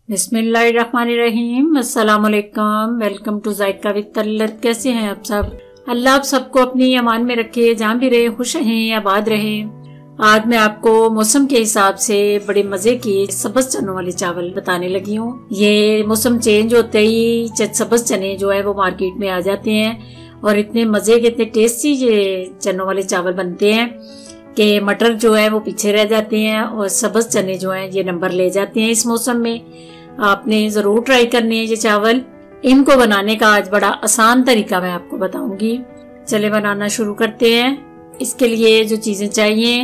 बिस्मिल्लाहिर्रहमानिर्रहीम। अस्सलामुअलैकुम। Welcome to Zaika with Talat. कैसे हैं आप सब? अल्लाह आप सबको अपनी अमान में रखे, जहाँ भी रहे खुश रहें, आबाद रहें। आज मैं आपको मौसम के हिसाब से बड़े मजे के सब्ज चनों वाले चावल बताने लगी हूँ। ये मौसम चेंज होते ही सब्ज चने जो है वो मार्केट में आ जाते हैं और इतने मजे के, इतने टेस्टी ये चनों वाले चावल बनते हैं कि मटर जो है वो पीछे रह जाते हैं और सब्ज चने जो हैं ये नंबर ले जाते हैं। इस मौसम में आपने जरूर ट्राई करनी है ये चावल। इनको बनाने का आज बड़ा आसान तरीका मैं आपको बताऊंगी। चले बनाना शुरू करते हैं। इसके लिए जो चीजें चाहिए,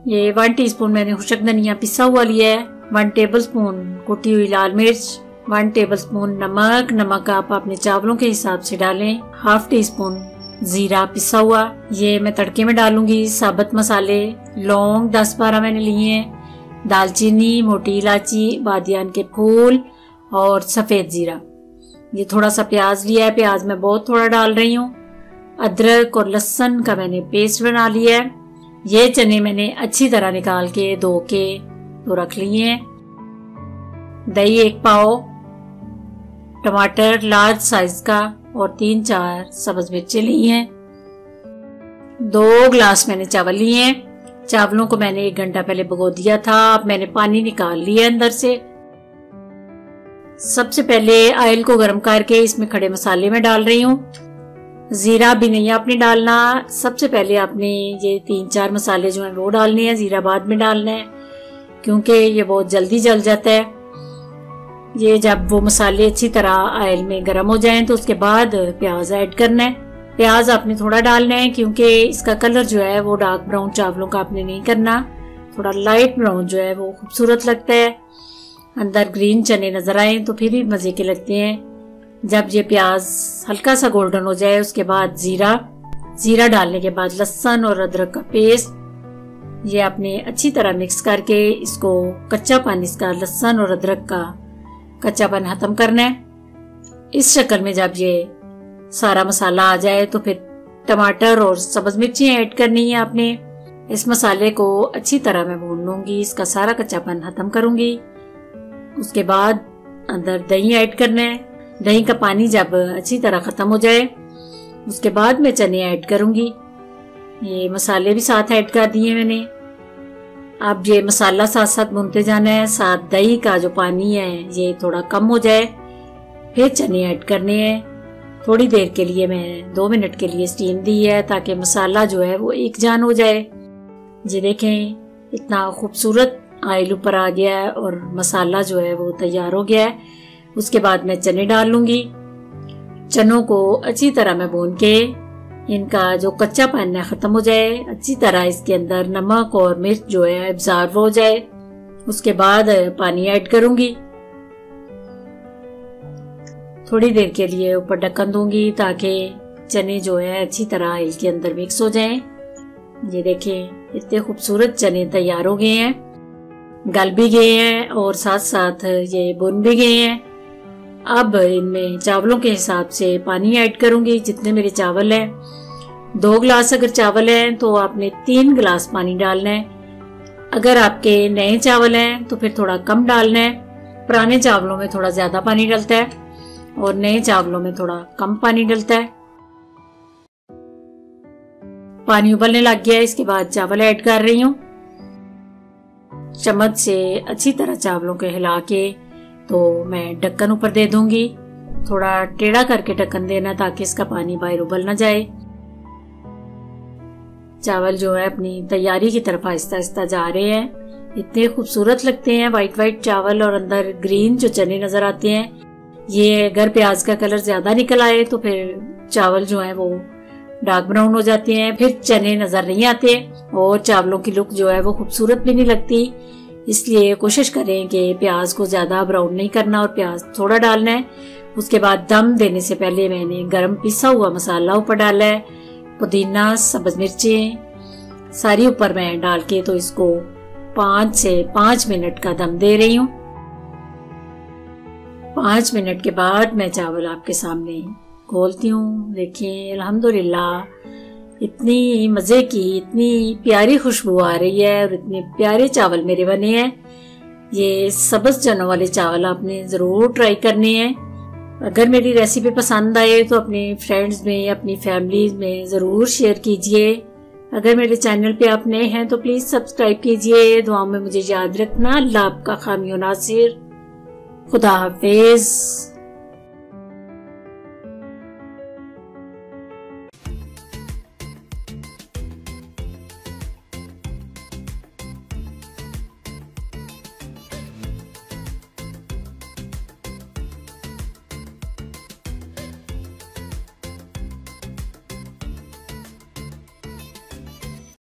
ये 1 टीस्पून मैंने खुशक धनिया पिसा हुआ लिया है, 1 टेबलस्पून कुटी हुई लाल मिर्च, 1 टेबलस्पून नमक। नमक आप अपने चावलों के हिसाब से डालें। 1/2 टीस्पून जीरा पिसा हुआ, ये मैं तड़के में डालूंगी। साबुत मसाले, लौंग 10-12 मैंने लिए हैं, दालचीनी, मोटी इलायची, बादियान के फूल और सफेद जीरा। ये थोड़ा सा प्याज लिया है, प्याज मैं बहुत थोड़ा डाल रही हूँ। अदरक और लहसुन का मैंने पेस्ट बना लिया है। ये चने मैंने अच्छी तरह निकाल के धो के तो रख लिए हैं। दही 1 पाव, टमाटर लार्ज साइज का और 3-4 सब्ज मिर्चें ली हैं। 2 ग्लास मैंने चावल लिए हैं। चावलों को मैंने 1 घंटा पहले भिगो दिया था। अब मैंने पानी निकाल लिया अंदर से। सबसे पहले ऑयल को गर्म करके इसमें खड़े मसाले में डाल रही हूँ। जीरा भी नहीं आपने डालना, सबसे पहले आपने ये 3-4 मसाले जो हैं वो डालने हैं, जीरा बाद में डालना है क्योंकि ये बहुत जल्दी जल जाता है। ये जब वो मसाले अच्छी तरह ऑयल में गर्म हो जाएं तो उसके बाद प्याज ऐड करना है। प्याज आपने थोड़ा डालना है क्योंकि इसका कलर जो है वो डार्क ब्राउन चावलों का आपने नहीं करना, थोड़ा लाइट ब्राउन जो है वो खूबसूरत लगता है। अंदर ग्रीन चने नजर आए तो फिर भी मजे के लगते हैं। जब ये प्याज हल्का सा गोल्डन हो जाए उसके बाद जीरा डालने के बाद लहसुन और अदरक का पेस्ट, ये आपने अच्छी तरह मिक्स करके इसको कच्चापन, इसका लहसुन और अदरक का कच्चापन खत्म करना है। इस शक्ल में जब ये सारा मसाला आ जाए तो फिर टमाटर और सब्ज मिर्ची ऐड करनी है आपने। इस मसाले को अच्छी तरह मैं भून लूंगी, इसका सारा कच्चापन खत्म करूंगी। उसके बाद अंदर दही ऐड करना है। दही का पानी जब अच्छी तरह खत्म हो जाए उसके बाद मैं चने ऐड करूंगी। ये मसाले भी साथ ऐड कर दिए मैंने। अब ये मसाला साथ साथ भूनते जाना है, साथ दही का जो पानी है ये थोड़ा कम हो जाए फिर चने ऐड करने हैं। थोड़ी देर के लिए मैं 2 मिनट के लिए स्टीम दी है ताकि मसाला जो है वो एक जान हो जाए। ये देखें इतना खूबसूरत ऑयल ऊपर आ गया है और मसाला जो है वो तैयार हो गया है। उसके बाद मैं चने डाल लूंगी। चनों को अच्छी तरह मैं भून के इनका जो कच्चापन है खत्म हो जाए, अच्छी तरह इसके अंदर नमक और मिर्च जो है एब्जॉर्ब हो जाए। उसके बाद पानी ऐड करूंगी। थोड़ी देर के लिए ऊपर ढक्कन दूंगी ताकि चने जो है अच्छी तरह ऑयल के अंदर मिक्स हो जाएं। ये देखें इतने खूबसूरत चने तैयार हो गए हैं, गल भी गए हैं और साथ साथ ये भुन भी गए हैं। अब इनमें चावलों के हिसाब से पानी ऐड करूंगी जितने मेरे चावल हैं। 2 ग्लास अगर चावल हैं तो आपने 3 ग्लास पानी डालना है। अगर आपके नए चावल हैं तो फिर थोड़ा कम डालना है। पुराने चावलों में थोड़ा ज्यादा पानी डलता है और नए चावलों में थोड़ा कम पानी डलता है। पानी उबलने लग गया है, इसके बाद चावल ऐड कर रही हूँ। चम्मच से अच्छी तरह चावलों को हिला के तो मैं ढक्कन ऊपर दे दूंगी। थोड़ा टेढ़ा करके ढक्कन देना ताकि इसका पानी बाहर उबल ना जाए। चावल जो है अपनी तैयारी की तरफ आहिस्ता आहिस्ता जा रहे हैं। इतने खूबसूरत लगते हैं वाइट वाइट चावल और अंदर ग्रीन जो चने नजर आते हैं। ये अगर प्याज का कलर ज्यादा निकल आए तो फिर चावल जो है वो डार्क ब्राउन हो जाते हैं, फिर चने नजर नहीं आते और चावलों की लुक जो है वो खूबसूरत भी नहीं लगती। इसलिए कोशिश करें कि प्याज को ज्यादा ब्राउन नहीं करना और प्याज थोड़ा डालना है। उसके बाद दम देने से पहले मैंने गरम पिसा हुआ मसाला ऊपर डाला है, पुदीना, सब्ज मिर्चें सारी ऊपर मैं डाल के तो इसको 5 से 5 मिनट का दम दे रही हूँ। 5 मिनट के बाद मैं चावल आपके सामने खोलती हूँ। देखिए अल्हम्दुलिल्लाह इतनी मजे की, इतनी प्यारी खुशबू आ रही है और इतने प्यारे चावल मेरे बने हैं। ये सब्ज चनों वाले चावल आपने ज़रूर ट्राई करने हैं। अगर मेरी रेसिपी पसंद आए तो अपने फ्रेंड्स में, अपनी फैमिली में ज़रूर शेयर कीजिए। अगर मेरे चैनल पे आप नए हैं तो प्लीज़ सब्सक्राइब कीजिए। दुआओं में मुझे याद रखना। अल्लाह आपका हामी नासिर। खुदा हाफिज।